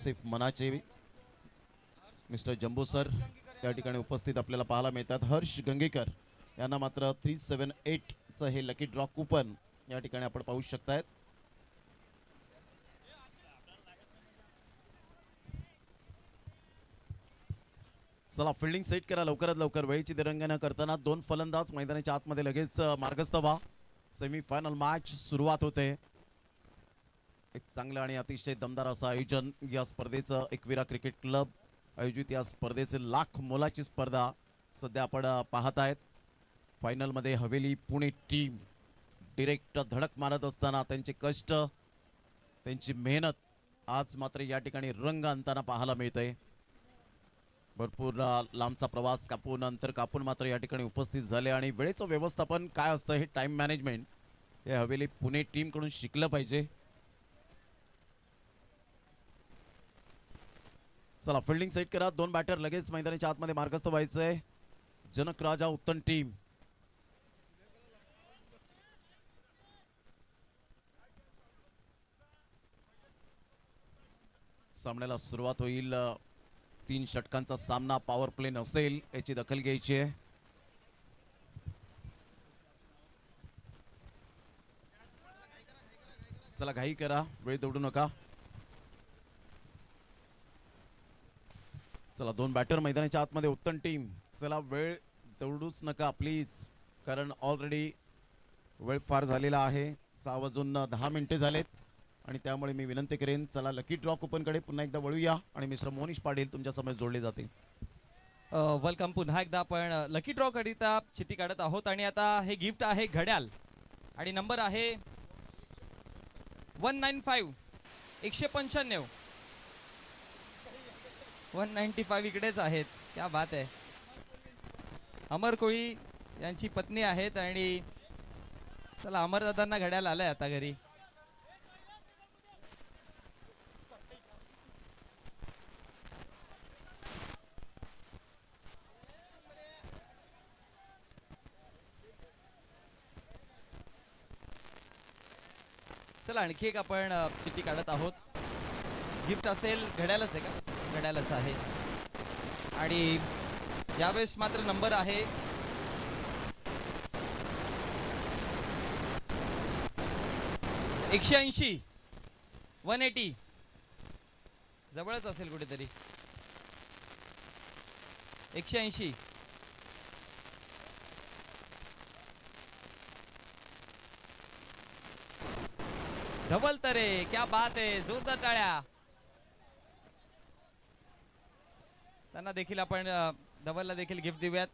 सिफ मनाचे mister jumbo sir या ठिकाणी उपस्थित आपल्याला पाहायला मिळतात. हर्ष गंगेकर यांना मात्र 378चं हे लकी ड्रॉ कुपन या ठिकाणी आपण पाहू शकतायत. चला फिल्डिंग सेट करा लवकरात लवकर. वेळेची दिरंगाई करताना दोन फलंदाज मैदानाच्या आतमध्ये लगेच मार्गस्थ व्हा. सेमीफायनल मॅच सुरुवात होते. एक चांगलं आणि अतिशय दमदार असं आयोजन या स्पर्धेचं एकविरा क्रिकेट क्लब आयोजित या स्पर्धेचे लाख मोलाची स्पर्धा सध्या आपण पाहत आहेत. फायनलमध्ये हवेली पुणे टीम डिरेक्ट धडक मारत असताना त्यांचे कष्ट त्यांची मेहनत आज मात्र या ठिकाणी रंग आणताना पाहायला मिळते. भरपूर लांबचा प्रवास कापून अंतर कापून मात्र या ठिकाणी उपस्थित झाले आणि वेळेचं व्यवस्थापन काय असतं हे टाइम मॅनेजमेंट हे हवेली पुणे टीम कडून शिकलं पाहिजे. चला फिल्डिंग सेट करा. दोन बॅटर लगेच मैदानाच्या आतमध्ये मार्गस्थ व्हायचंय. जनक राजा उत्तम टीम सामन्याला सुरुवात होईल. 3 षटकांचा सामना पॉवर प्ले नसेल याची दखल घ्यायची आहे. चला घाई करा, वेळ दौडू नका. चला दोन बॅटर मैदानाच्या आतमध्ये उत्तम टीम. चला वेळ दौडूच नका प्लीज, कारण ऑलरेडी वेळ फार झालेला आहे. 6 वाजून 10 मिनिटे झालेत आणि त्यामुळे मी विनंती करेन चला लकी ड्रॉ कुपन कडे पुन्हा एकदा वळूया आणि मिस्टर मोनिश पाटील तुमच्या समोर जोडले जातील. वेलकम. पुन्हा एकदा आपण लकी ड्रॉ करिता चिठ्ठी काढत आहोत आणि आता हे गिफ्ट आहे घड्याल आणि नंबर आहे 195 195 195 इकडेच आहेत. क्या बात आहे. अमर कोळी यांची पत्नी आहेत आणि चला अमरदादांना घड्याल आलंय आता घरी. चला आणखी एक आपण चिठ्ठी काढत आहोत. गिफ्ट असेल घड्यालच आहे का? घड्यालच आहे आणि यावेळेस मात्र नंबर आहे 180 180. जवळच असेल कुठेतरी. 180. डबल तरे. क्या बात आहे. जोरदार टाळ्या. त्यांना देखील आपण डबलला देखील गिफ्ट देऊयात.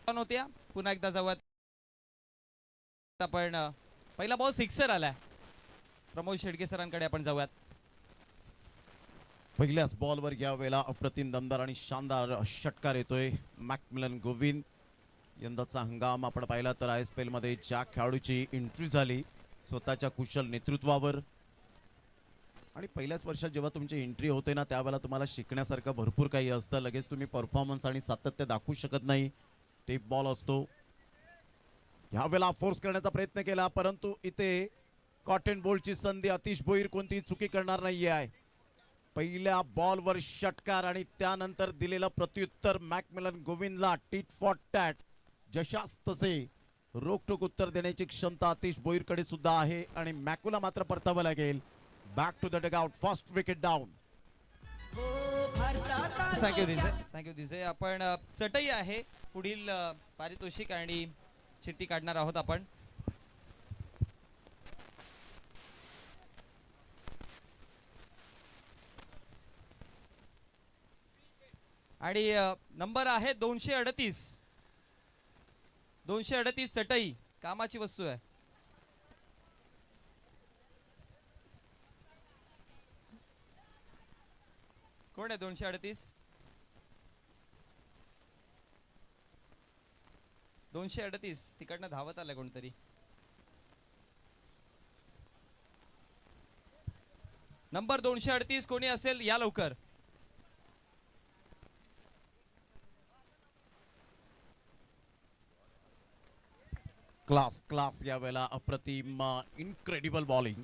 होत्या पुन्हा एकदा जाऊयात आपण. पहिला बॉल सिक्सर आलाय. प्रमोद शेडके सरांकडे आपण जाऊयात. पहिल्याच बॉलवर या वेळेला अप्रतिम दमदार आणि शानदार षटकार येतोय. मॅकमिलन गोविंद यंदाचा हंगाम आपण पाहिला तर ISPL मध्ये ज्या खेळाडूची एंट्री झाली स्वतःच्या कुशल नेतृत्वावर आणि पहिल्याच वर्षात जेव्हा तुमची एंट्री होते ना त्यावेळेला तुम्हाला शिकण्यासारखं भरपूर काही असतं. लगेच तुम्ही परफॉर्मन्स आणि सातत्य दाखवू शकत नाही. टेप बॉल असतो. ह्या वेळेला फोर्स करण्याचा प्रयत्न केला परंतु इथे कॉटन बोल्टची संधी. आतिश भोईर कोणतीही चुकी करणार नाहीये आहे. पहिल्या बॉलवर षटकार आणि त्यानंतर दिलेलं प्रत्युत्तर मॅकमिलन गोविंदला टीट फॉर टॅट. जशास तसे रोखठोक उत्तर देण्याची क्षमता आतिश भोईरकडे सुद्धा आहे आणि मॅकुला मात्र परतावं लागेल. Back to the dugout. First wicket down. Thank you दिसे. थँक्यू दिसे. आपण चटई आहे पुढील पारितोषिक आणि चिठ्ठी काढणार आहोत आपण. आणि नंबर आहे 238. 238 चटई कामाची वस्तू आहे. कोण आहे 238? 238 तिकडनं धावत आलं कोणतरी. नंबर 238 कोणी असेल या लवकर. क्लास क्लास यावेळेला अप्रतिम इनक्रेडिबल बॉलिंग.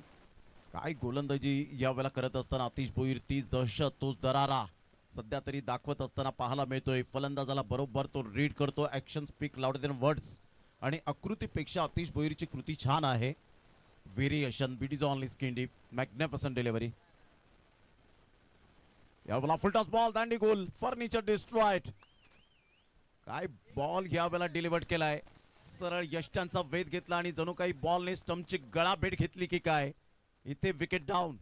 काय गोलंदाजी यावेळेला करत असताना आतिश भोईर, तीच दहशत, तोच दरारा सध्या तरी दाखवत असताना पाहायला मिळतोय. फलंदाजाला बरोबर तो रीड करतो. Action speak louder than words. आणि आकृतीपेक्षा आतिश भोईरची कृती छान आहे. Variation beat is only skin deep. Magnificent delivery. यावेळेला फुलटॉस बॉल, दांडी गोल, फर्निचर डिस्ट्रॉयड. काय बॉल यावेळेला डिलिव्हर्ड केलाय. सरळ यष्ट्यांचा वेध घेतला आणि जणू काही बॉलने स्टंपची गळा भेट घेतली की काय. इथे विकेट डाऊन.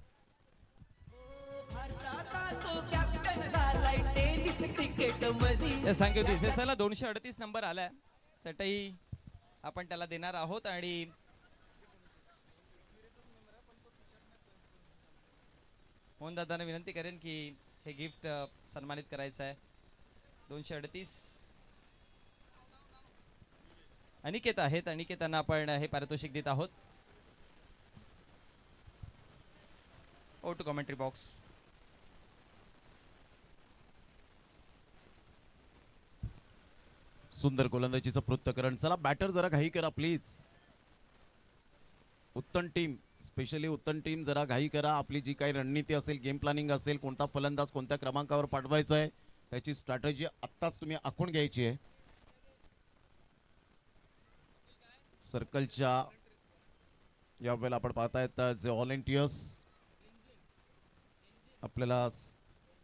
थँक्यू. दिसेसाला 238 नंबर आलाय. चटई आपण त्याला देणार आहोत आणि मोहन दादांना विनंती करेन की हे गिफ्ट सन्मानित करायचं आहे. 238 अनिकेत आहेत. अनिकेतांना आपण हे पारितोषिक देत आहोत. Over to commentary box. सुंदर गोलंदाजीचं पृथ्थकरण. चला बॅटर जरा घाई करा प्लीज. उत्तम टीम, स्पेशली उत्तम टीम जरा घाई करा. आपली जी काही रणनीती असेल, गेम प्लॅनिंग असेल, कोणता फलंदाज कोणत्या क्रमांकावर पाठवायचा आहे त्याची स्ट्रॅटेजी आत्ताच तुम्ही आखून घ्यायची आहे. सर्कलच्या यावेळेला आपण पाहतायत जे व्हॉलेंटियर्स आपल्याला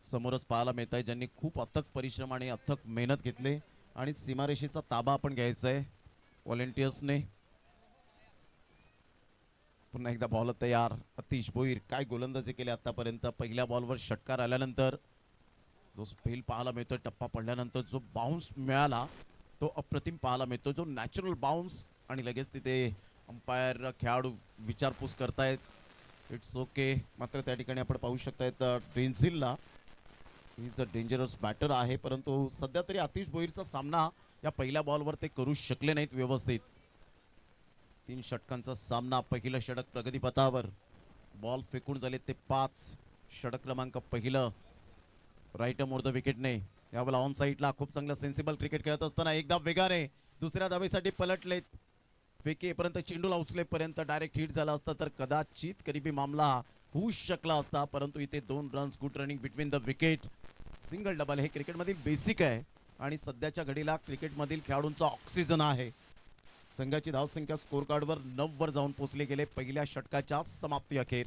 समोरच पाहायला मिळत आहे, ज्यांनी खूप अथक परिश्रम आणि अथक मेहनत घेतली आणि सीमारेषेचा ताबा आपण घ्यायचा आहे व्हॉलेंटियर्सने. पुन्हा एकदा बॉल तयार. आतिश भोईर काय गोलंदाजी केली आतापर्यंत. पहिल्या बॉलवर षटकार आल्यानंतर जो स्पेल पाहायला मिळतोय, टप्पा पडल्यानंतर जो बाउन्स मिळाला तो अप्रतिम पाहायला मिळतो. जो नॅचरल बाउन्स आणि लगेच तिथे अंपायर खेळाडू विचारपूस करतायत. It's okay. मात्र त्या ठिकाणी आपण पाहू शकतायत ड्रेन्झिलला इज अ डेंजरस बॅटर आहे, परंतु सध्या तरी आतिश भोईरचा सामना या पहिल्या बॉलवर ते करू शकले नाहीत व्यवस्थित. 3 षटकांचा सामना. पहिलं षटक प्रगतीपथावर. बॉल फेकून झाले ते 5. षटक क्रमांक पहिलं राईट मोर द विकेटने. यावेळेला ऑन साईडला खूप चांगलं सेन्सिबल क्रिकेट खेळत असताना एकदा वेगाने दुसऱ्या धावेसाठी पलटलेत. फेकेपर्यंत चेंडूला उचलेपर्यंत डायरेक्ट हिट झाला असता तर कदाचित करीबी मामला होऊ शकला असता, परंतु इथे 2 runs. Good running between the wicket. Single double हे क्रिकेटमधील बेसिक आहे आणि सध्याच्या घडीला क्रिकेटमधील खेळाडूंचा ऑक्सिजन आहे. संघाची धावसंख्या स्कोर कार्डवर 9 वर जाऊन पोहोचली गेले पहिल्या षटकाच्या समाप्ती अखेर.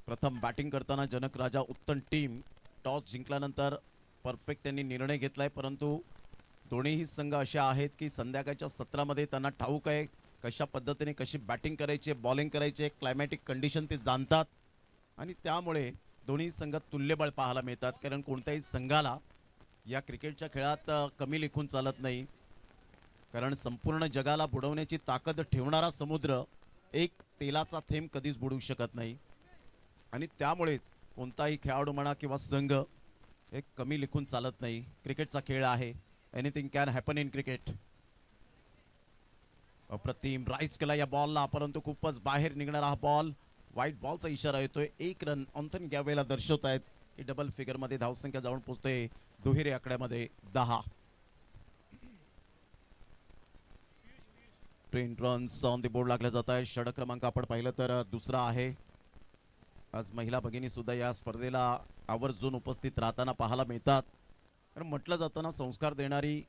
प्रथम बॅटिंग करताना जनक राजा उत्तम टीम. टॉस जिंकल्यानंतर परफेक्ट त्यांनी निर्णय घेतलाय, परंतु दोन्हीही संघ असे आहेत की संध्याकाळच्या सत्रामध्ये त्यांना ठाऊक आहे कशा पद्धतीने कशी बॅटिंग करायची, बॉलिंग करायची. क्लायमॅटिक कंडिशन ते जाणतात आणि त्यामुळे दोन्ही संघ तुल्यबळ पाहायला मिळतात. कारण कोणत्याही संघाला या क्रिकेटच्या खेळात कमी लेखून चालत नाही, कारण संपूर्ण जगाला बुडवण्याची ताकद ठेवणारा समुद्र एक तेलाचा थेंब कधीच बुडवू शकत नाही. आणि त्यामुळेच कोणताही खेळाडू म्हणा किंवा संघ एक कमी लेखून चालत नाही. क्रिकेटचा खेळ आहे. Anything can happen in cricket. अप्रतिम राईज केला या बॉलला, परंतु खूपच बाहेर निघणारा हा बॉल. व्हाईट बॉलचा इशारा येतोय. 1 रन ऑन्थन गॅवेला दर्शवत आहेत की डबल फिगर मध्ये धावसंख्या जाऊन पोहोचते दुहेरी आकड्यामध्ये 10. 10 रन्स ऑन द बोर्ड लागले जात आहे. षटक क्रमांक आपण पाहिलं तर दुसरा आहे. आज महिला भगिनी सुद्धा या स्पर्धेला आवर्जून उपस्थित राहताना पाहायला मिळतात. कारण म्हटलं जातं ना, संस्कार देणारी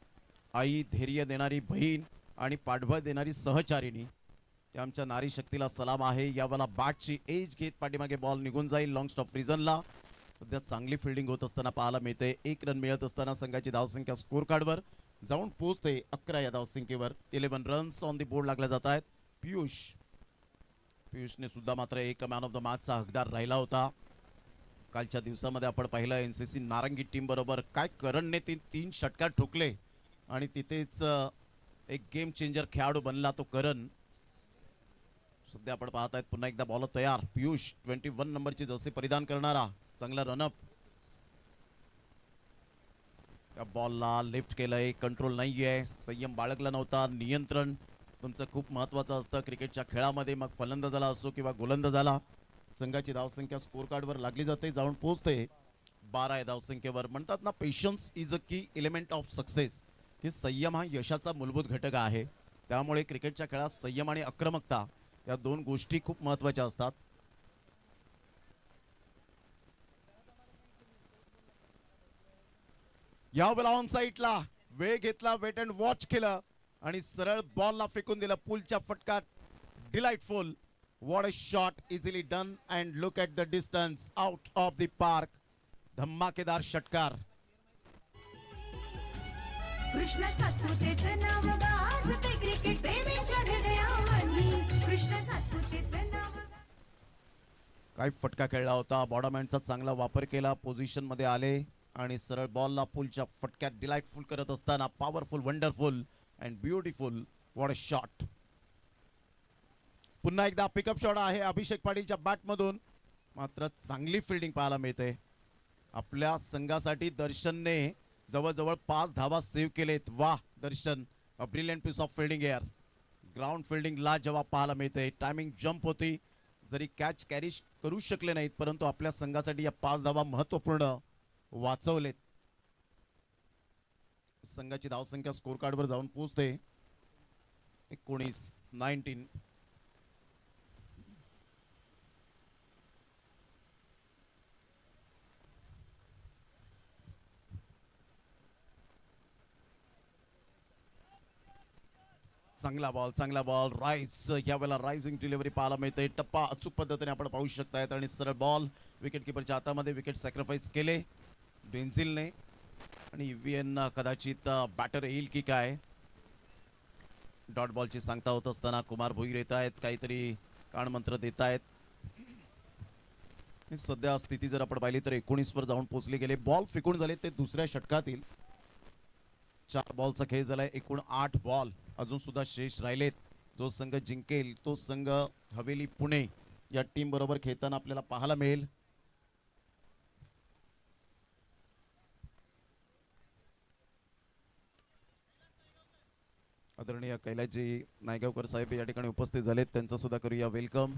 आई, धैर्य देणारी बहीण आणि पाठबळ देणारी सहचारिणी, त्या आमच्या नारी शक्तीला सलाम आहे. यावेळेला बॅटची एज घेत पाठीमागे बॉल निघून जाईल लॉंग स्टॉप रिजनला. सध्या चांगली फिल्डिंग होत असताना पाहायला मिळते. 1 रन मिळत असताना संघाची धावसंख्या स्कोर कार्डवर जाऊन पोहोचते 11 या धावसंख्येवर. 11 रन्स ऑन दी बोर्ड लागले जात आहेत. पियुषने सुद्धा मात्र एक मॅन ऑफ द मॅचचा हकदार राहिला होता. कालच्या दिवसामध्ये आपण पाहिलं एनसीसी नारंगी टीम बरोबर काय करणने 3 षटकार ठोकले आणि तिथेच एक गेम चेंजर खेळाडू बनला तो करण. सध्या आपण पाहत आहेत पुन्हा एकदा बॉल तयार. पियुष 21 नंबरची जर्सी परिधान करणारा. चांगला रनअप. त्या बॉलला लिफ्ट केलंय. कंट्रोल नाहीये. संयम बाळगला नव्हता. नियंत्रण तुमचं खूप महत्वाचं असतं क्रिकेटच्या खेळामध्ये. मग फलंदाजाला असो किंवा गोलंदाजाला. संघाची धावसंख्या स्कोर कार्डवर लागली जाते, जाऊन पोहोचते 12 या धावसंख्येवर. म्हणतात ना, पेशन्स इज अ की एलिमेंट ऑफ सक्सेस, की संयम हा यशाचा मूलभूत घटक आहे. त्यामुळे क्रिकेटच्या खेळात संयम आणि आक्रमकता या दोन गोष्टी खूप महत्त्वाच्या असतात. या वेळेला ऑन साईडला वेळ घेतला, वेट अँड वॉच केलं आणि सरळ बॉलला फेकून दिलं. पुलच्या फटका delightful. What a shot, easily done and look at the distance out of the park. धमाकेदार षटकार. कृष्ण सातपुतेचं नाव गाजते क्रिकेट प्रेमींच्या हृदयावरी. कृष्ण सातपुतेचं नाव काय फटका खेळला होता. बॉडमॅनचा चांगला वापर केला, पोझिशन मध्ये आले आणि सरळ बॉलला पुलच्या फटक्यात डिलाइटफुल करत असताना powerful, wonderful and beautiful. What a shot. पुन्हा एकदा पिकअप शॉट आहे अभिषेक पाटीलच्या बॅटमधून. मात्र चांगली फिल्डिंग पाहायला मिळते. आपल्या संघासाठी दर्शनने जवळजवळ 5 धावा सेव्ह केलेत. वाह Darshan, a brilliant piece of fielding there. Ground fielding ला जेव्हा पाहायला मिळते. टायमिंग जंप होती, जरी कॅच कॅरी करू शकले नाहीत परंतु आपल्या संघासाठी या 5 धावा महत्त्वपूर्ण वाचवलेत. संघाची धावसंख्या स्कोर कार्डवर जाऊन पोहोचते 19. चांगला बॉल राईज. यावेळेला रायझिंग डिलिव्हरी पाहायला मिळते. टप्पा अचूक पद्धतीने आपण पाहू शकतायत आणि सरळ बॉल विकेट किपरच्या हातामध्ये. विकेट सॅक्रिफाईस केले डेन्झिलने आणि EVN कदाचित बॅटर येईल की काय. डॉट बॉलची सांगता होत असताना कुमार भोईर येत आहेत, काहीतरी कानमंत्र देत आहेत. सध्या स्थिती जर आपण पाहिली तर 19 वर जाऊन पोहोचले गेले. बॉल फेकून झाले ते दुसऱ्या षटकातील. 4 बॉलचा खेळ झालाय. एकूण 8 बॉल अजून सुद्धा शेष राहिलेत. जो संघ जिंकेल तो संघ हवेली पुणे या टीम बरोबर खेळताना आपल्याला पाहायला मिळेल. आदरणीय कैलासजी नायगावकर साहेब या ठिकाणी उपस्थित झालेत, त्यांचं सुद्धा करूया वेलकम.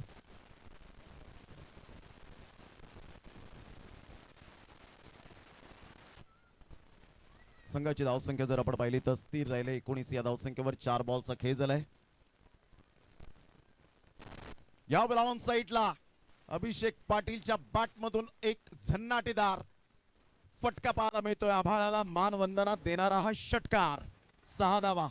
संघाची धावसंख्या जर आपण पाहिली तर स्थिर राहिले 19 या धावसंख्येवर. 4 बॉलचा खेळ झालाय. या वेळेला ऑन साईडला अभिषेक पाटीलच्या बॅटमधून एक झन्नाटेदार फटका पाहायला मिळतोय. आभाळाला मानवंदना देणारा हा षटकार. 6 धावा.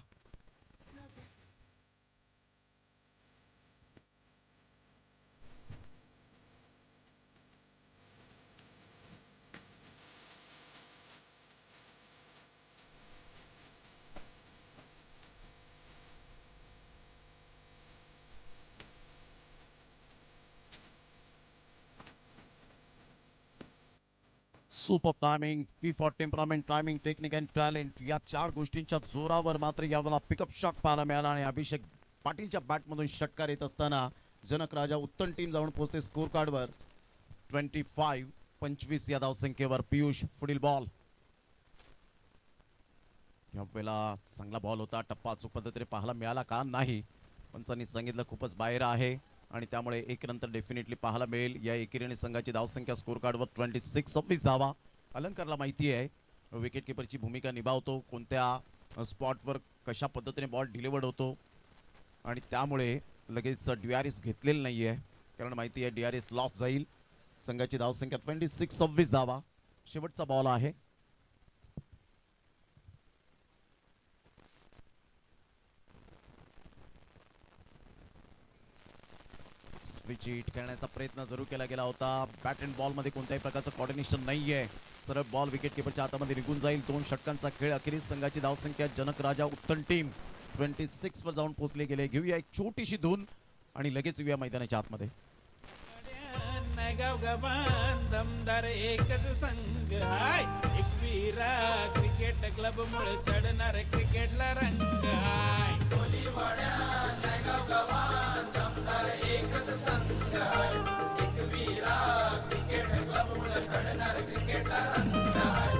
Super timing, P for temperament, timing, technique and talent या 4 गोष्टींच्या जोरावर मात्र यावेळेला पिकअप शॉट पाहायला मिळाला आणि अभिषेक पाटीलच्या बॅटमधून षटकार येत असताना जनक राजा उत्तम टीम जाऊन पोहोचते स्कोर कार्डवर 25 या धावसंख्येवर. पियुष पुढील बॉल. यावेळेला चांगला बॉल होता. टप्पा अचूक पद्धतीने पाहायला मिळाला का नाही, पंचांनी सांगितलं खूपच बाहेर आहे आणि त्यामुळे एक नंतर डेफिनेटली पाहायला मिळेल. या एकेरीने संघाची धावसंख्या स्कोर कार्डवर 26 धावा. अलंकारला माहिती आहे विकेट किपरची भूमिका निभावतो, कोणत्या स्पॉटवर कशा पद्धतीने बॉल डिलिव्हर्ड होतो आणि त्यामुळे लगेच DRS घेतलेलं नाहीये कारण माहिती आहे DRS लॉक जाईल. संघाची धावसंख्या 26 धावा. शेवटचा बॉल आहे. स्विच खेळण्याचा प्रयत्न जरूर केला गेला होता. बॅट अँड बॉल मध्ये कोणत्याही प्रकारचं कॉर्डिनेशन नाहीये. सरळ बॉल विकेट किपरच्या हातामध्ये निघून जाईल. 2 षटकांचा खेळ. अखेरीस संघाची धावसंख्या जनक राजा उत्तम टीम 26 वर जाऊन पोहोचले गेले. घेऊया एक छोटीशी धून आणि लगेच येऊया मैदानाच्या आतमध्ये. नायगाव गबान दमदार एकच संघ हाय. एकविरा क्रिकेट क्लब मुळे चढणार क्रिकेटला रंग हाय. नायगाव गबान दमदार एकच संघ हाय. एकविरा क्रिकेट क्लब मुळे चढणार क्रिकेटला रंग हाय.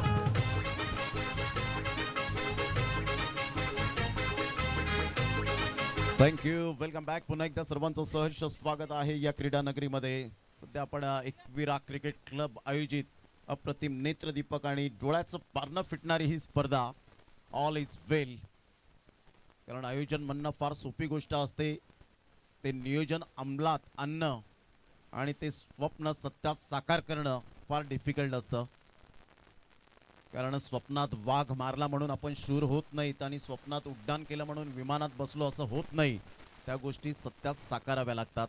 थँक्यू. Welcome back. पुन्हा एकदा सर्वांचं सहर्ष स्वागत आहे या क्रीडा नगरीमध्ये. सध्या आपण एकविरा क्रिकेट क्लब आयोजित अप्रतिम नेत्रदीपक आणि डोळ्याचं पारणं फिटणारी ही स्पर्धा ऑल इज वेल कारण आयोजन म्हणणं फार सोपी गोष्ट असते, ते नियोजन अंमलात आणणं आणि ते स्वप्न सत्यात साकार करणं फार डिफिकल्ट असतं. कारण स्वप्नात वाघ मारला म्हणून आपण शूर होत नाहीत आणि स्वप्नात उड्डाण केलं म्हणून विमानात बसलो असं होत नाही. त्या गोष्टी सत्यात साकाराव्या लागतात.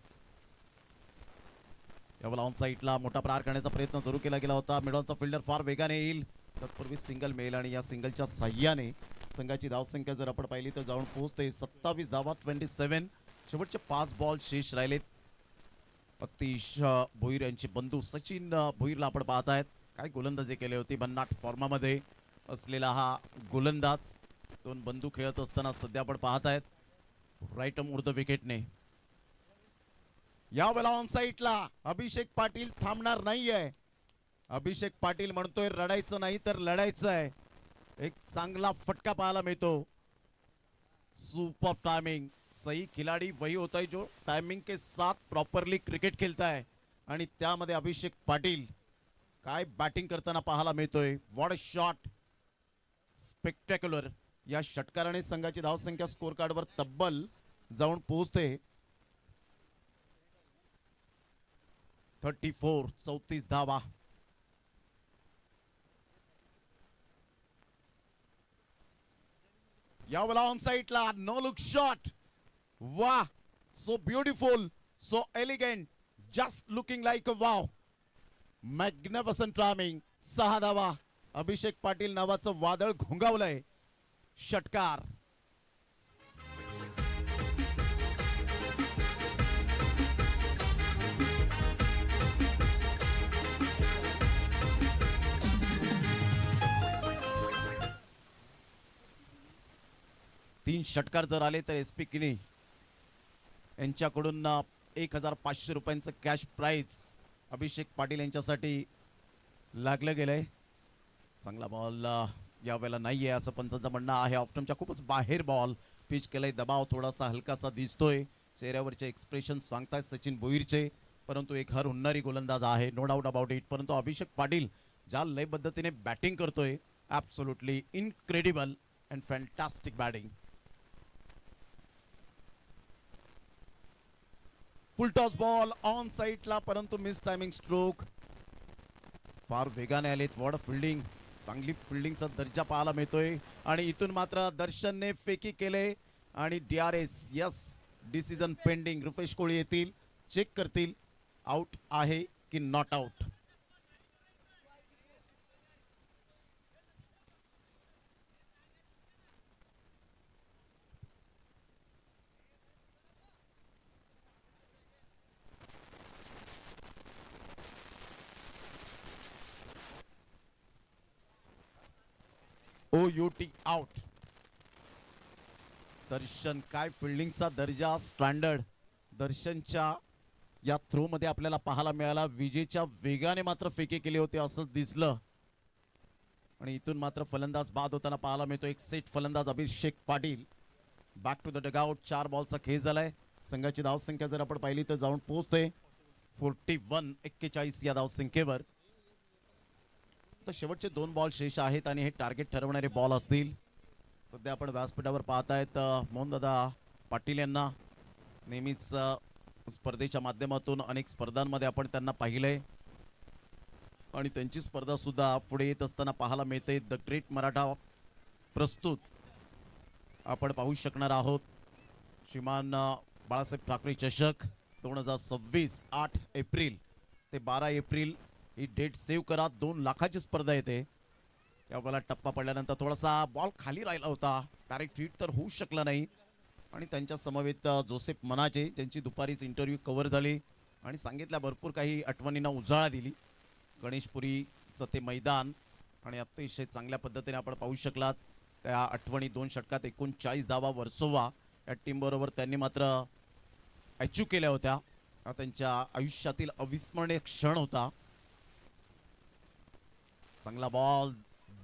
यावेळेला ऑन साईडला मोठा प्रहार करण्याचा प्रयत्न सुरू केला गेला होता. मिडॉनचा फिल्डर फार वेगाने येईल, तत्पूर्वी सिंगल मिळेल आणि या सिंगलच्या साह्याने संघाची धावसंख्या जर आपण पाहिली तर जाऊन पोहोचते 27 धावा 27. शेवटचे 5 बॉल शेष राहिलेत. अतिश भोईर यांचे बंधू सचिन भोईरला आपण पाहत आहेत. काय गोलंदाजी केली होती. भन्नाट फॉर्मामध्ये असलेला हा गोलंदाज 2 बंधू खेळत असताना सध्या आपण पाहत आहेत. राईट मुर्द विकेटने यावेळेला ऑन साईडला अभिषेक पाटील थांबणार नाहीये. अभिषेक पाटील म्हणतोय रडायचं नाही तर लढायचं आहे. एक चांगला फटका पाहायला मिळतो. सुपर टाइमिंग, सही खिलाड़ी वही होता है जो टाइमिंग के साथ प्रॉपरली क्रिकेट खेलता है आणि त्यामध्ये अभिषेक पाटील काय बॅटिंग करताना पाहायला मिळतोय. What a shot, spectacular. या षटकाराने संघाची धावसंख्या स्कोर कार्डवर तब्बल जाऊन पोहोचते 34 धावा. यावेळेला ऑन साईडला नो लुक शॉट. वाह, so beautiful, so elegant, just looking like a wow. Magnificent timing. 6 धावा. अभिषेक पाटील नावाचं वादळ घोंगावलंय. षटकार. तीन षटकार जर आले तर एस पी किनी यांच्याकडून 1500 रुपयांचं कॅश प्राइज अभिषेक पाटील यांच्यासाठी लागलं गेलंय. चांगला बॉल यावेळेला नाहीये असं पंचांचं म्हणणं आहे. ऑफ्टमच्या खूपच बाहेर बॉल पिच केलाय. दबाव थोडासा हलकासा दिसतोय. चेहऱ्यावरचे एक्सप्रेशन सांगतायत सचिन भोईरचे, परंतु एक हर हुन्नरी गोलंदाज आहे, नो डाऊट अबाउट इट. परंतु अभिषेक पाटील ज्या लय पद्धतीने बॅटिंग करतोय, absolutely incredible and fantastic batting. Full toss ball on साईडला, परंतु मिस टायमिंग स्ट्रोक. फार वेगाने आलेत. वॉट फिल्डिंग, चांगली फिल्डिंगचा दर्जा पाहायला मिळतोय. आणि इथून मात्र दर्शनने फेकी केले आणि DRS yes decision pending. Rupesh Koli येतील, चेक करतील आउट आहे की not out. OUT out. Darshan, काय फिल्डिंगचा दर्जा, स्टँडर्ड. दर्शनच्या या थ्रो मध्ये आपल्याला पाहायला मिळाला. विजेच्या वेगाने मात्र फेकी केली होती असंच दिसलं आणि इथून मात्र फलंदाज बाद होताना पाहायला मिळतो. एक सेट फलंदाज Abhishek Patil. Back to the dugout. 4 बॉलचा खेळ झालाय. संघाची धावसंख्या जर आपण पाहिली तर जाऊन पोहोचते 41 या धावसंख्येवर. तर शेवटचे 2 बॉल शेष आहेत आणि हे टार्गेट ठरवणारे बॉल असतील. सध्या आपण व्यासपीठावर पाहतायत मोहनदादा पाटील यांना. नेहमीच स्पर्धेच्या माध्यमातून अनेक स्पर्धांमध्ये आपण त्यांना पाहिलंय आणि त्यांची स्पर्धा सुद्धा पुढे येत असताना पाहायला मिळते. द ग्रेट मराठा प्रस्तुत आपण पाहू शकणार आहोत. श्रीमान बाळासाहेब ठाकरे चषक 2026 8 एप्रिल ते 12 एप्रिल ही डेट सेव्ह करा. 2 लाखाची स्पर्धा येते. यावेळेला टप्पा पडल्यानंतर थोडासा बॉल खाली राहिला होता. डायरेक्ट हिट तर होऊ शकला नाही आणि त्यांच्या समवेत जोसेफ मनाचे, ज्यांची दुपारीच इंटरव्ह्यू कव्हर झाली आणि सांगितल्या भरपूर काही आठवणींना उजाळा दिली. गणेशपुरीचं ते मैदान आणि अतिशय चांगल्या पद्धतीने आपण पाहू शकलात त्या आठवणी. 2 षटकात 39 धावा वर्सोवा या टीमबरोबर त्यांनी मात्र अचीव केल्या होत्या. हा त्यांच्या आयुष्यातील अविस्मरणीय क्षण होता. चांगला बॉल,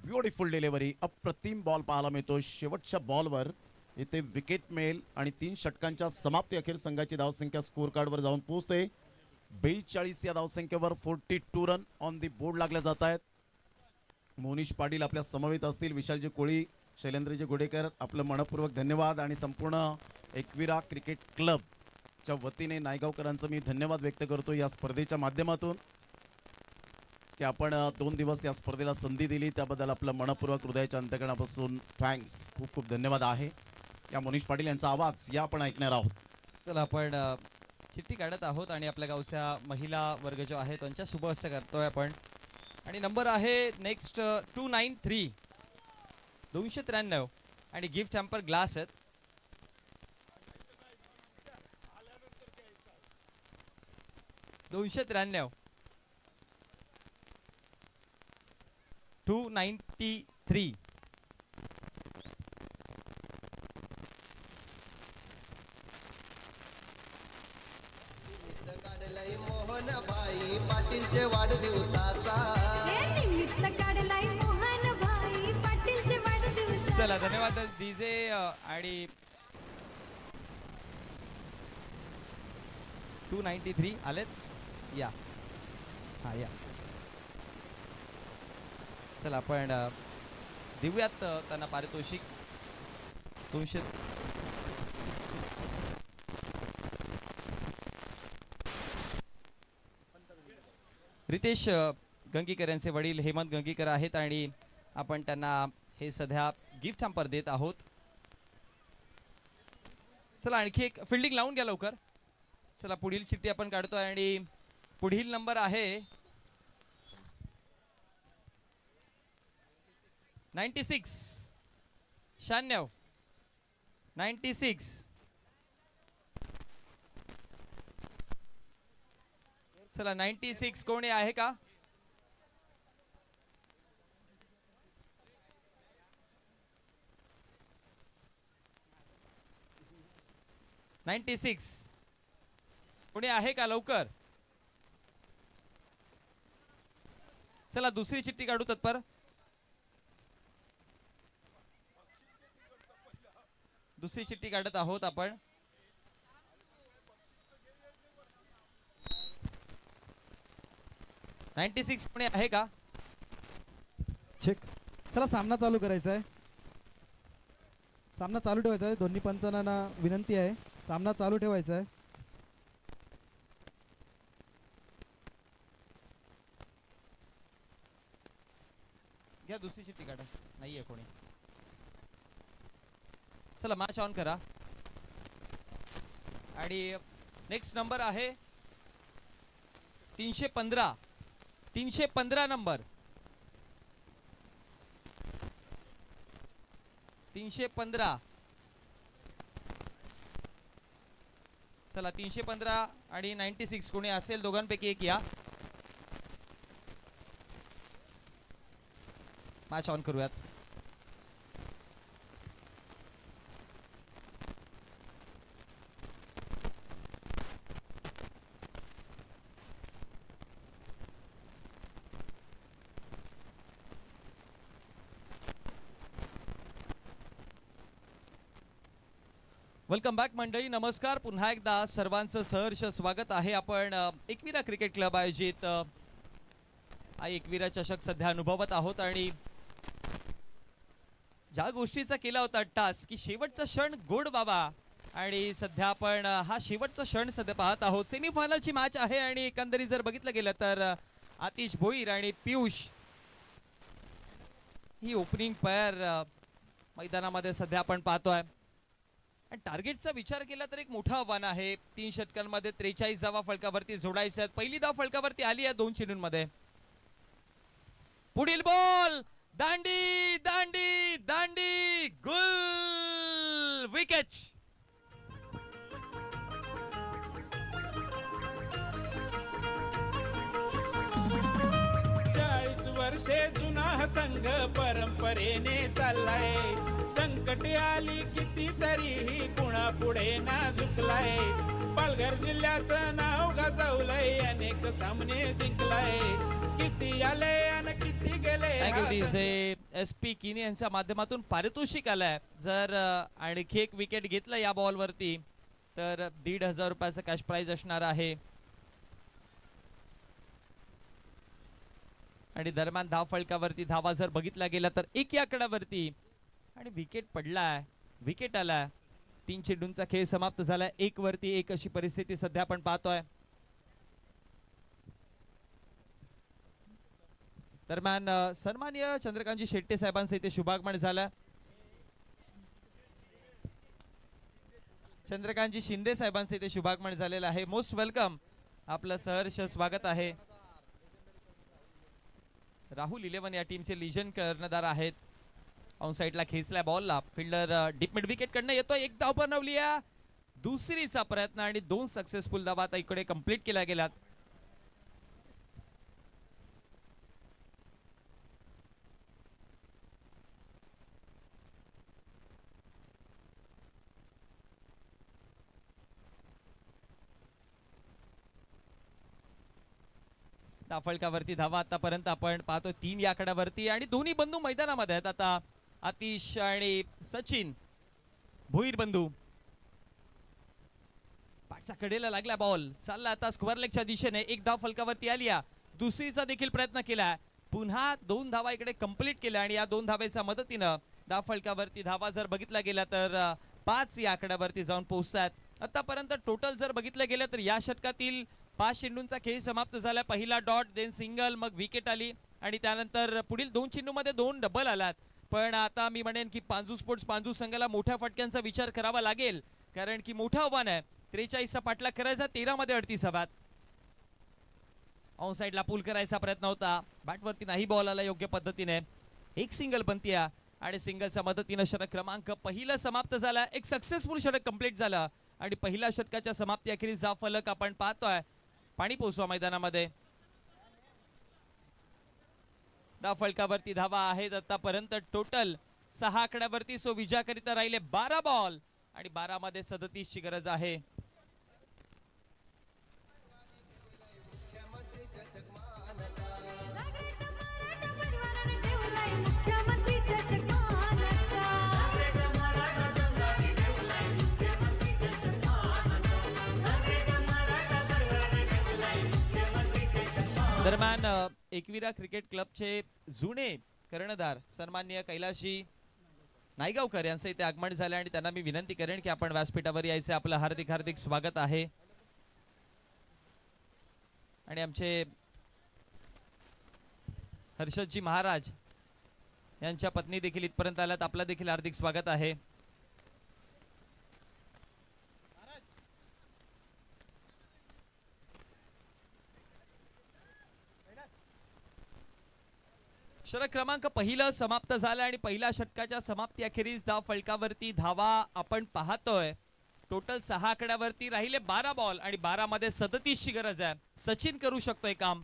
ब्युटिफुल डिलिव्हरी, अप्रतिम बॉल पाहायला मिळतो. शेवटच्या बॉलवर इथे विकेट मिळेल आणि 3 षटकांच्या समाप्ती अखेर संघाची धावसंख्या स्कोर कार्डवर जाऊन पोहोचते 42 या धावसंख्येवर. 42 रन ऑन दी बोर्ड लागल्या जात आहेत. मोनिश पाटील आपल्या समवेत असतील. विशालजी कोळी शैलेंद्रजी गुडेकर आपलं मनपूर्वक धन्यवाद आणि संपूर्ण एकविरा क्रिकेट क्लबच्या वतीने नायगावकरांचं मी धन्यवाद व्यक्त करतो या स्पर्धेच्या माध्यमातून की आपण 2 दिवस या स्पर्धेला संधी दिली त्याबद्दल आपलं मनपूर्वक हृदयाच्या अंतकरणापासून थँक्स खूप खूप धन्यवाद आहे. या मनीष पाटील यांचा आवाज या आपण ऐकणार आहोत. चला आपण चिठ्ठी काढत आहोत आणि आपल्या गावच्या महिला वर्ग जो आहे त्यांच्या शुभ हस्ते करतोय आपण. आणि नंबर आहे नेक्स्ट 293 293 आणि गिफ्ट हॅम्पर ग्लास आहेत. $293 293 काढलंय मोहनबाई पाटीलचे वाढदिवसाचा हे निमित्त काढलाय मोहन भाई पाटीलचे वाढदिवस. चला धन्यवाद डीजे. आणि 293 आलेत या. हा या. चला आपण देऊयात त्यांना पारितोषिक 200. रितेश गंगीकर यांचे वडील हेमंत गंगीकर आहेत आणि आपण त्यांना हे सध्या गिफ्ट हॅम्पर देत आहोत. चला आणखी एक फिल्डिंग लावून घ्या लवकर. चला पुढील चिठ्ठी आपण काढतोय आणि पुढील नंबर आहे 96 96. चला 96 कोणी आहे का? कोणी आहे का लवकर? चला दुसरी चिठ्ठी काढू तत्पर. दुसरी चिठ्ठी काढत आहोत आपण. $96 कोणी आहे का? चेक. चला सामना चालू करायचा आहे. सामना चालू ठेवायचा आहे. दोन्ही पंचांना विनंती आहे सामना चालू ठेवायचा आहे. घ्या दुसरी चिठ्ठी काढा. नाहीये कोणी. चला मॅच ऑन करा. आणि नेक्स्ट नंबर आहे 315 315 नंबर 315. चला 315 आणि 96 कोणी असेल दोघांपैकी एक या. मॅच ऑन करूयात. वेलकम बॅक मंडळी. नमस्कार. पुन्हा एकदा सर्वांचं सहर्ष स्वागत आहे. आपण एकविरा क्रिकेट क्लब आयोजित एकविरा चषक सध्या अनुभवत आहोत आणि ज्या गोष्टीचा केला होता टास्क की शेवटचा क्षण गोड बाबा आणि सध्या आपण हा शेवटचा क्षण सध्या पाहत आहोत. सेमीफायनलची मॅच आहे आणि एकंदरीत जर बघितलं गेलं तर आतिश भोईर आणि पियुष ही ओपनिंग पेअर मैदानामध्ये सध्या आपण पाहतोय. आणि टार्गेटचा विचार केला तर एक मोठं आव्हान आहे. 3 षटकांमध्ये 43 धावा फलकावरती जोडायच्या आहेत. पहिली धाव फलकावरती आली आहे 2 चेंडूंमध्ये. पुढील बॉल दांडी दांडी दांडी गुल विकेट. वर्षे जुना हा संघ परंपरेने चाललाय. संकट आली किती तरीही कुणा पुढे ना झुकलाय. पालघर जिल्ह्याचं नाव गाजवलंय. अनेक सामने जिंकलाय. किती आले आणि किती गेले. Thank you DJ. SP किनी यांच्या माध्यमातून पारितोषिक आलंय. जर आणखी एक विकेट घेतलं या बॉल वरती तर 1,500 रुपयाचं कॅश प्राइज असणार आहे. आणि दरम्यान धाव फलकावरती धावा जर बघितला गेला तर 1 या आकड्यावरती आणि विकेट पडलाय, विकेट आलाय. 3 चेंडूंचा खेळ समाप्त झालाय. 1 वरती 1 अशी परिस्थिती सध्या आपण पाहतोय. दरम्यान सन्माननीय चंद्रकांतजी शेट्टे साहेबांचं इथे शुभागमन झालं. चंद्रकांतजी शिंदे साहेबांचं इथे शुभागमन झालेलं आहे. मोस्ट वेलकम, आपलं सहर्ष स्वागत आहे. राहुल 11 या टीमचे लिजन कर्णधार आहेत. ऑन साइडला खेचलाय बॉलला, फिल्डर डीप मिड विकेट कडनं येतोय. एक धाव बनवली आहे, दुसरीचा प्रयत्न आणि 2 सक्सेसफुल धावा आता इकडे कंप्लीट केल्या गेल्यात. फलकावरती धावा आतापर्यंत आपण पाहतो 3 या आकड्यावरती आणि दोन्ही बंधू मैदानामध्ये आहेत. आता आतिश आणि सचिन भोईर बंधू. पाठचा कडेला लागला बॉल, चालला आता स्क्वेअर लेगच्या दिशेने. एक धाव फलकावरती आली, दुसरीचा देखील प्रयत्न केला. पुन्हा 2 धावा इकडे कंप्लीट केल्या आणि या 2 धावेच्या मदतीनं धाव फलकावरती धावा जर बघितला गेला तर 5 या आकड्यावरती जाऊन पोहोचतात. आतापर्यंत टोटल जर बघितलं गेलं तर या षटकातील 5 चेंडूंचा खेळ समाप्त झाला. पहिला डॉट, देन सिंगल, मग विकेट आली आणि त्यानंतर पुढील 2 चेंडूमध्ये 2 डबल आलात. पण आता मी म्हणेन की पांजू स्पोर्ट्स पांजू संघाला मोठ्या फटक्यांचा विचार करावा लागेल, कारण की मोठं आव्हान आहे. 43चा पाठलाग करायचा, 13 मध्ये 38 बाद. ऑन साइडला पूल करायचा प्रयत्न होता, बॅटवरती नाही बॉल आला योग्य पद्धतीने. एक सिंगल बनतीया आणि सिंगलच्या मदतीनं षटक क्रमांक पहिलं समाप्त झाला. एक सक्सेसफुल षटक कंप्लीट झालं आणि पहिल्या षटकाच्या समाप्ती अखेरीस जा फलक आपण पाहतोय पाणी पोचवा मैदानामध्ये. धाव फलकावरती धावा आहेत आतापर्यंत टोटल 6 आकड्यावरती. सो विजयाकरिता राहिले 12 बॉल आणि 12 मध्ये 37 ची गरज आहे. मुख्यमंत्री चषक दरम्यान एकविरा क्रिकेट क्लबचे जुने कर्णधार सन्माननीय कैलासजी नायगावकर यांचं इथे आगमन झालं आणि त्यांना मी विनंती करेन की आपण व्यासपीठावर यायचे. आपलं हार्दिक हार्दिक स्वागत आहे. आणि आमचे हर्षदजी महाराज यांच्या पत्नी देखील इथपर्यंत आल्यात. आपलं देखील हार्दिक स्वागत आहे. षटक क्रमांक पहिलं समाप्त झालं आणि पहिल्या षटकाच्या समाप्ती अखेरीस धाव फलकावरती धावा आपण पाहतोय. टोटल 6 आकड्यावरती राहिले 12 बॉल आणि 12 मध्ये 37 ची गरज आहे. सचिन करू शकतोय काम,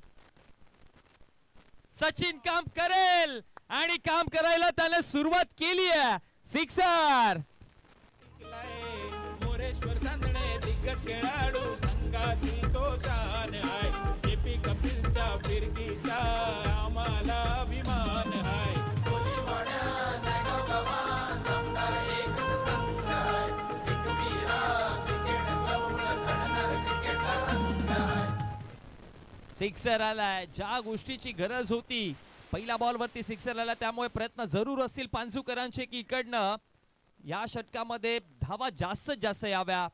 सचिन काम करेल आणि काम करायला त्याने सुरुवात केली आहे. सिक्सर. मोरेश्वर चांदणे दिग्गज खेळाडू संघाची तो शान आहे. जेपी कपिलच्या फिरकीचा आम्हाला अभिमान आहे. सिक्सर आलाय, ज्या गोष्टीची गरज होती. पहिल्या बॉल वरती सिक्सर आला, त्यामुळे प्रयत्न जरूर असतील पांजूकरांचे की इकडनं या षटकामध्ये धावा जास्तीत जास्त याव्या.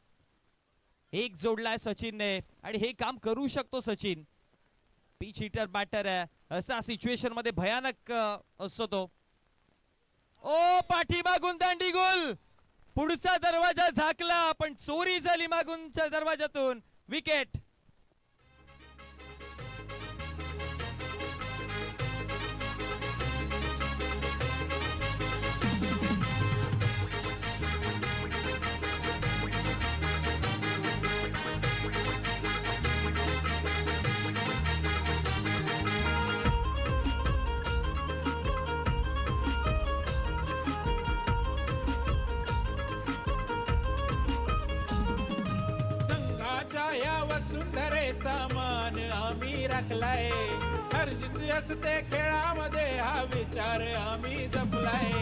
एक जोडलाय सचिनने आणि हे काम करू शकतो सचिन. पिच हिटर बॅटर आहे, असा सिच्युएशन मध्ये भयानक असतो तो. ओ पाठीमागून दांडी गोल, पुढचा दरवाजा झाकला पण चोरी झाली मागूनच्या दरवाजातून. विकेट. वसुंधरेचा मान आम्ही राखलाय. हरजित असते खेळामध्ये हा विचार आम्ही जपलाय.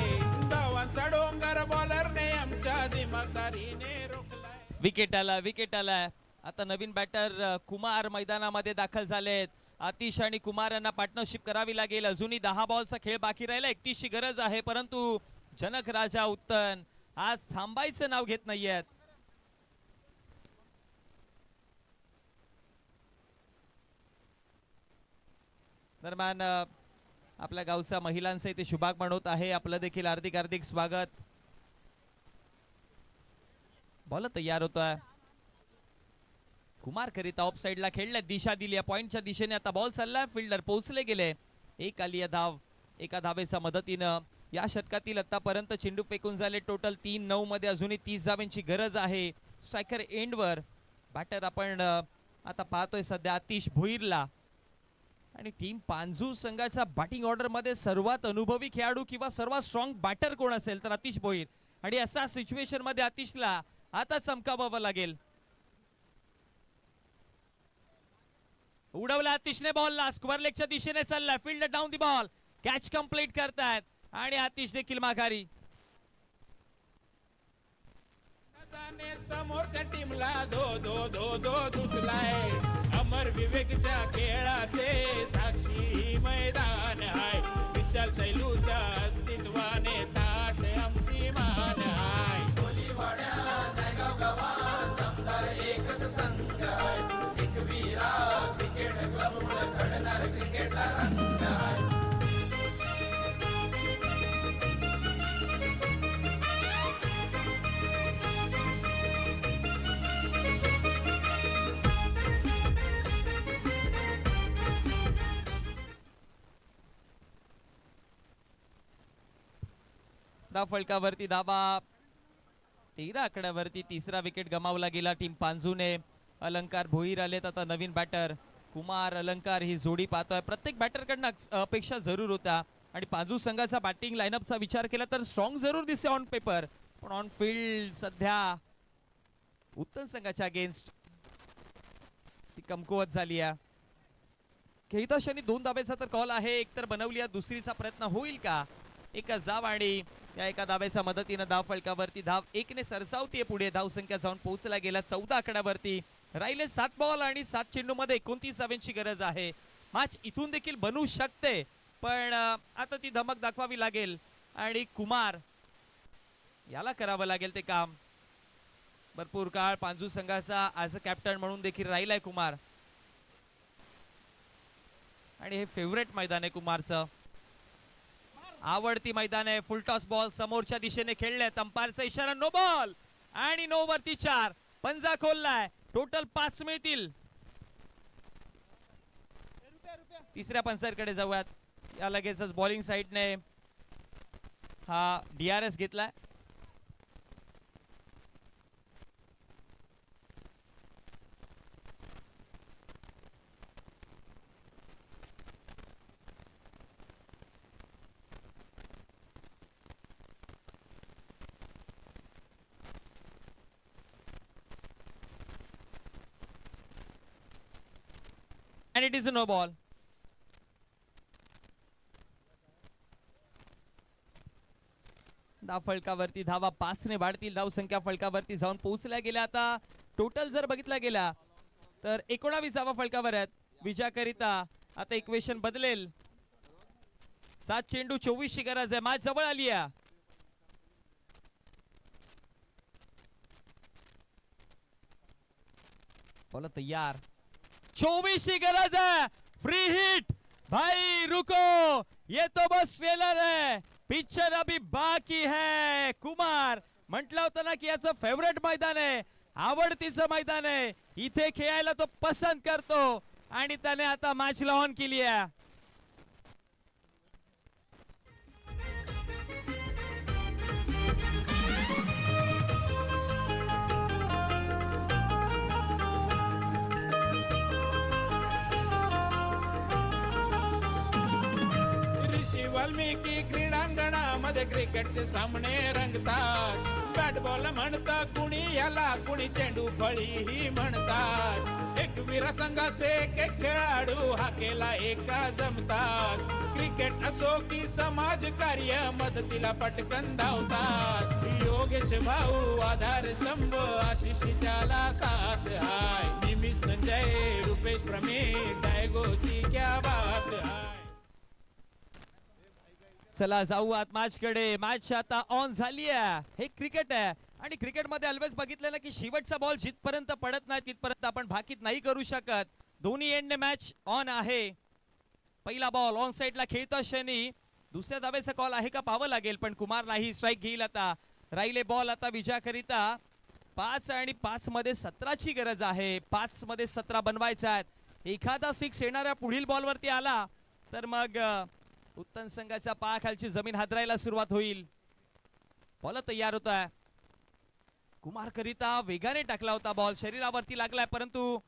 धावांचा डोंगर बॉलरने आमच्या दिमागदारीने रोखलाय. विकेट आला, विकेट आलाय. आता नवीन बॅटर कुमार मैदानामध्ये दाखल झालेत. आतिश आणि कुमार यांना पार्टनरशिप करावी लागेल. अजूनही 10 बॉलचा खेळ बाकी राहिला. 31 ची गरज आहे, परंतु जनक राजा उत्तन आज थांबायचं नाव घेत नाहीयेत. दरम्यान आपल्या गावचा महिलांचं इथे शुभागमन होत आहे. आपलं देखील हार्दिक हार्दिक स्वागत. बॉल तयार होतोय. कुमार करिता ऑफ साइडला खेळल्या, दिशा दिली पॉइंटच्या दिशेने. आता बॉल चाललाय, फिल्डर पोहोचले गेले. एक आली आहे धाव एका धावेच्या मदतीनं. या षटकातील आतापर्यंत चेंडू फेकून झाले टोटल 3-9 मध्ये. अजूनही 30 धावांची गरज आहे. स्ट्रायकर एंडवर. बॅटर आपण आता पाहतोय सध्या आतिश भोईरला. आणि टीम पांजू संघाच्या बॅटिंग ऑर्डर मध्ये सर्वात अनुभवी खेळाडू किंवा सर्वात स्ट्रॉंग बॅटर कोण असेल तर आतिश भोईर. आणि अशा सिच्युएशन मध्ये आतिशला आता चमकावावं लागेल. उडवला आतिशने बॉलला. स्क्वेअर लेगच्या दिशेने चाललाय. Field down the ball. Catch complete करतायत आणि आतिश देखील माघारी. समोरच्या टीमला धो धो धो धो धुतलाय. अमर विवेकच्या खेळाचे साक्षी मैदान आहे. विशाल शैलूच्या अस्तित्वाने ताट आमची मान आहे. धाव फलकावरती धावा 13 आकड्यावरती. तिसरा विकेट गमावला गेला टीम पांजूने. अलंकार भोईर आलेत आता नवीन बॅटर. कुमार अलंकार ही जोडी पाहतोय. प्रत्येक बॅटरकडनं अपेक्षा जरूर होत्या. आणि पांजू संघाचा बॅटिंग लाईनअपचा विचार केला तर स्ट्रॉंग जरूर दिसते ऑन पेपर, पण ऑन फील्ड सध्या उत्तम संघाच्या अगेन्स्ट ती कमकुवत झाली आहे. खेळताशनी 2 धाब्याचा तर कॉल आहे. एक तर बनवली आहे, दुसरीचा प्रयत्न होईल का? एकच धाव आणि या एका धाब्याच्या मदतीनं धाव फलकावरती धाव 1 ने सरसावतीये पुढे. धाव संख्या जाऊन पोहोचला गेला 14 आकड्यावरती. राहिले 7 बॉल आणि 7 चेंडू मध्ये 29 धावांची गरज आहे. मॅच इथून देखील बनू शकते, पण आता ती धमक दाखवावी लागेल आणि कुमार याला करावं लागेल ते काम. भरपूर काळ पांजू संघाचा ॲज अ कॅप्टन म्हणून देखील राहिलाय कुमार आणि हे फेवरेट मैदान आहे कुमारचं. आवडती मैदान आहे. फुल टॉस बॉल समोरच्या दिशेने खेळले. अंपायरचा इशारा नो बॉल आणि नो वरती 4. पंजा खोललाय. टोटल 5 मिळतील. तिसऱ्या पंचायतकडे जाऊयात. या लगेचच बॉलिंग साइडने हा DRS घेतलाय. and it is a no ball. धाव फलकावरती धावा 5 ने वाढतील. धाव संख्या फलकावरती जाऊन पोहोचल्या गेल्या. आता टोटल जर बघितला गेला तर 19 धावा फलकावर आहेत. विजयाकरिता आता इक्वेशन बदलेल. 7 चेंडू 24 ची गरज आहे. मॅच जवळ आली आहे. बोला तैयार. 24 की गरज है. Free hit. भाई रुको, ये तो बस ट्रेलर है, पिक्चर अभी बाकी है. कुमार म्हटलं होतं ना की याचं फेवरेट मैदान आहे, आवडतीचं मैदान आहे. इथे खेळायला तो पसंत करतो आणि त्याने आता मॅचला ऑन केली आहे. वाल्मिकी क्रीडांगणामध्ये क्रिकेटचे सामने रंगतात. बॅट बॉल म्हणतात कुणी याला, कुणी चेंडू फळी ही म्हणतात. एक वीर संघाचे एक खेळाडू हाकेला एका जमतात. क्रिकेट असो की समाज कार्य मदतीला पटकन धावतात. योगेश भाऊ आधार स्तंभ, आशिष त्याला साथ हाय. निमी संजय रुपेश प्रमेश डायगोची क्या बात हाय. चला जाऊयात मॅच कडे. मॅच आता ऑन झाली आहे. हे क्रिकेट आहे आणि क्रिकेटमध्ये ऑलवेज बघितलेलं की शेवटचा बॉल जिथपर्यंत पडत नाही तिथपर्यंत आपण भाकीत नाही करू शकत. दोन्ही एंडने मॅच ऑन आहे. पहिला बॉल ऑन साइडला खेळतो शनी. दुसऱ्या धावेचा कॉल आहे का पाहावं लागेल, पण कुमार नाही, स्ट्राईक घेईल. आता राहिले बॉल आता विजयाकरिता 5 आणि 5 मध्ये 17ची गरज आहे. 5 मध्ये 17 बनवायचा आहेत. एखादा 6 येणाऱ्या पुढील बॉल वरती आला तर मग उत्तम संघाच्या पायाखालची जमीन हादरायला सुरुवात होईल. बॉल तयार होत आहे. कुमार करिता वेगाने टाकला होता बॉल, शरीरावरती लागलाय, परंतु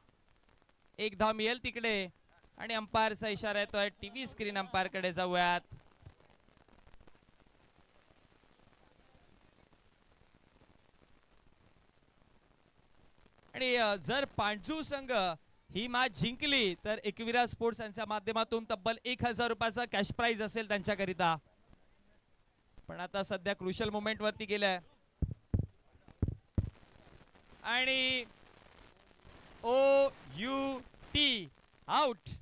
एक धाव मिळेल तिकडे. आणि अंपायरचा इशारा येतोय. टीव्ही स्क्रीन अंपायर कडे जाऊयात. आणि जर पांडू संघ ही मॅच जिंकली तर एकविरा स्पोर्ट्स यांच्या माध्यमातून तब्बल 1000 रुपयाचा कॅश प्राइज असेल त्यांच्याकरिता. पण आता सध्या क्रुशियल मोमेंट वरती गेलाय आणि OUT आउट.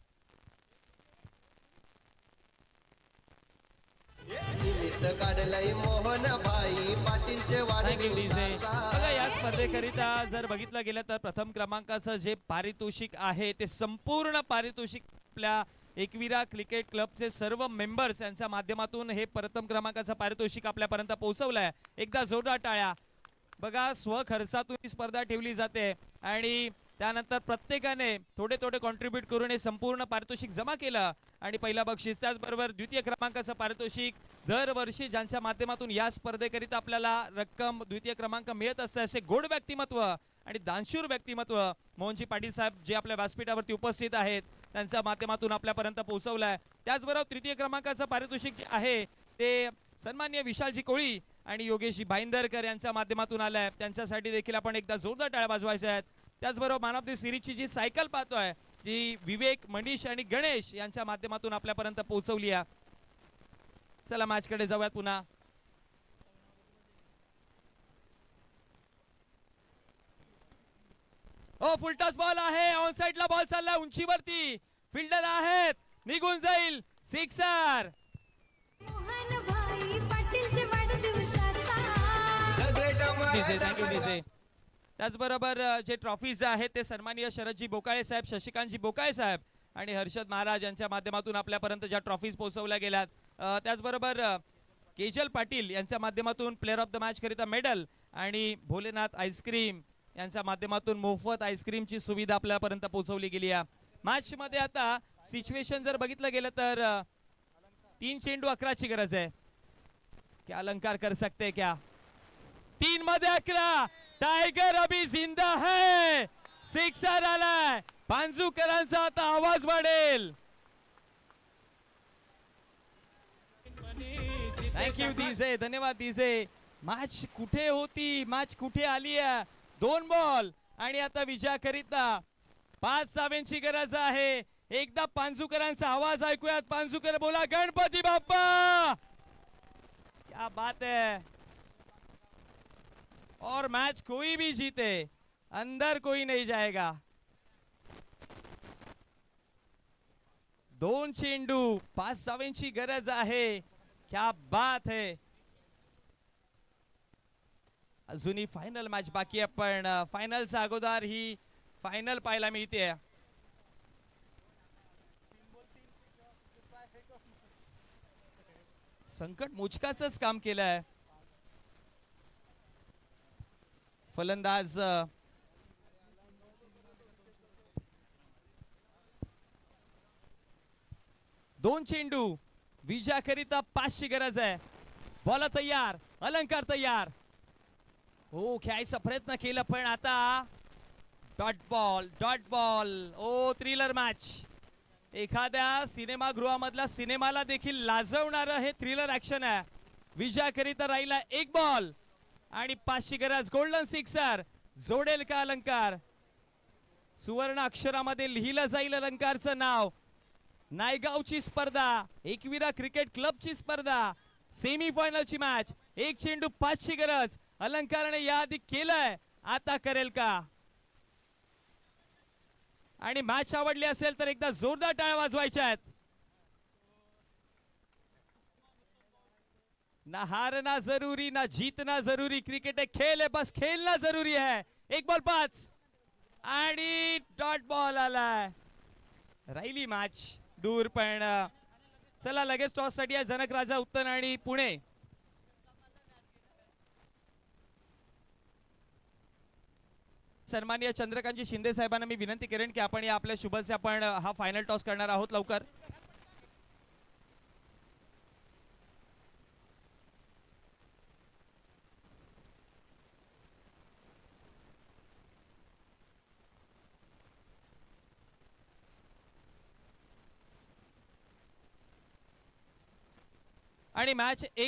निमित्त काढलंय मोहन भाई पाटीलचे बघा या स्पर्धेकरिता जर बघितलं गेलं तर प्रथम क्रमांकाचं जे पारितोषिक आहे ते संपूर्ण पारितोषिक आपल्या एकविरा क्रिकेट क्लबचे सर्व मेंबर्स यांच्या माध्यमातून हे प्रथम क्रमांकाचं पारितोषिक आपल्यापर्यंत पोहोचवलंय. एकदा जोरदार टाळ्या. बघा स्वखर्चातून ही स्पर्धा ठेवली जाते आणि त्यानंतर प्रत्येकाने थोडे थोडे कॉन्ट्रीब्यूट करून हे संपूर्ण पारितोषिक जमा केलं. आणि पहिला बक्षीस त्याचबरोबर द्वितीय क्रमांकाचं पारितोषिक दरवर्षी ज्यांच्या माध्यमातून या स्पर्धेकरिता आपल्याला रक्कम द्वितीय क्रमांक मिळत असते असे गोड व्यक्तिमत्व आणि दानशूर व्यक्तिमत्व मोहनजी पाटील साहेब जे आपल्या व्यासपीठावरती उपस्थित आहेत त्यांच्या माध्यमातून आपल्यापर्यंत पोहोचवलंय. त्याचबरोबर तृतीय क्रमांकाचं पारितोषिक जे आहे ते सन्माननीय विशालजी कोळी आणि योगेशजी भाईंदरकर यांच्या माध्यमातून आलंय. त्यांच्यासाठी देखील आपण एकदा जोरदार टाळ्या वाजवायच्या आहेत. त्याचबरोबर मॅन ऑफ द सिरीजची जी सायकल पाहतोय जी विवेक, मनीष आणि गणेश यांच्या माध्यमातून आपल्यापर्यंत पोहोचवली आहे. चला मॅच कडे जाऊयात पुन्हा. फुलटॉस बॉल आहे. ऑन साइडला बॉल चालला उंचीवरती. फिल्डर आहेत, निघून जाईल. सिक्सर. मोहन भाई पाटीलचे वाढदिवसाचा थँक्यू डीजे. त्याचबरोबर जे ट्रॉफीज आहेत ते सन्माननीय शरदजी बोकाळे साहेब, शशिकांतजी बोकाळे साहेब आणि हर्षद महाराज यांच्या माध्यमातून आपल्यापर्यंत ज्या ट्रॉफीज पोहोचवल्या गेल्यात. त्याचबरोबर केजल पाटील यांच्या माध्यमातून प्लेअर ऑफ द मॅच करिता मेडल आणि भोलेनाथ आईस्क्रीम यांच्या माध्यमातून मोफत आईस्क्रीमची सुविधा आपल्यापर्यंत पोहोचवली गेली आहे. मॅच मध्ये आता सिच्युएशन जर बघितलं गेलं तर 3 चेंडू 11ची गरज आहे. क्या अलंकार कर सकते क्या. 3 मध्ये 11. टायगर अभी जिंदा है. सिक्सर आलाय. पांजूकरांचा आता आवाज वाढेल. थँक्यू डीजे, धन्यवाद डीजे. मॅच कुठे होती, मॅच कुठे आली आहे. 2 बॉल आणि आता विजयाकरिता 5 धावांची गरज आहे. एकदा पांजूकरांचा आवाज ऐकूयात. पांजूकर बोला गणपती बाप्पा. क्या बात है. और मैच कोई भी जीते अंदर कोई नहीं जाएगा. 2 चेंडू 5 धावांची गरज आहे. क्या बात है. अजूनही फायनल मॅच बाकी आहे पण फायनलच्या अगोदर ही फायनल पाहायला मिळते. संकट मोचकाचंच काम केलंय. फलंदाज दोन चेंडू विजयाकरिता 5ची गरज आहे. बॉल तयार, अलंकार तयार. हो खेळायचा प्रयत्न केला पण आता डॉट बॉल. ओ थ्रिलर मॅच. एखाद्या सिनेमागृहामधला सिनेमाला देखील लाजवणारं हे थ्रिलर ऍक्शन आहे. विजयाकरिता राहिला 1 बॉल आणि 5ची गरज. Golden sixer. जोडेल का अलंकार. सुवर्ण अक्षरामध्ये लिहिलं जाईल अलंकारचं नाव. नायगावची स्पर्धा, एकविरा क्रिकेट क्लबची स्पर्धा, सेमी फायनलची मॅच. 1 चेंडू 5ची गरज. अलंकाराने याआधी केलंय, आता करेल का. आणि मॅच आवडली असेल तर एकदा जोरदार टाळ्या वाजवायच्या आहेत. ना हारना जरूरी ना जीतना जरूरी, क्रिकेट एक खेल है, बस खेलना जरूरी है. एक बॉल 5 आणि डॉट बॉल आलाय. राहिली मॅच दूर, पण चला लगेच टॉस साठी आहे जनक राजा उत्तन आणि पुणे. सन्माननीय चंद्रकांतजी शिंदे साहेबांना मी विनंती करेन की आपण या आपल्या शुभस्य आपण हा फायनल टॉस करणार आहोत लवकर. आणि मॅच 1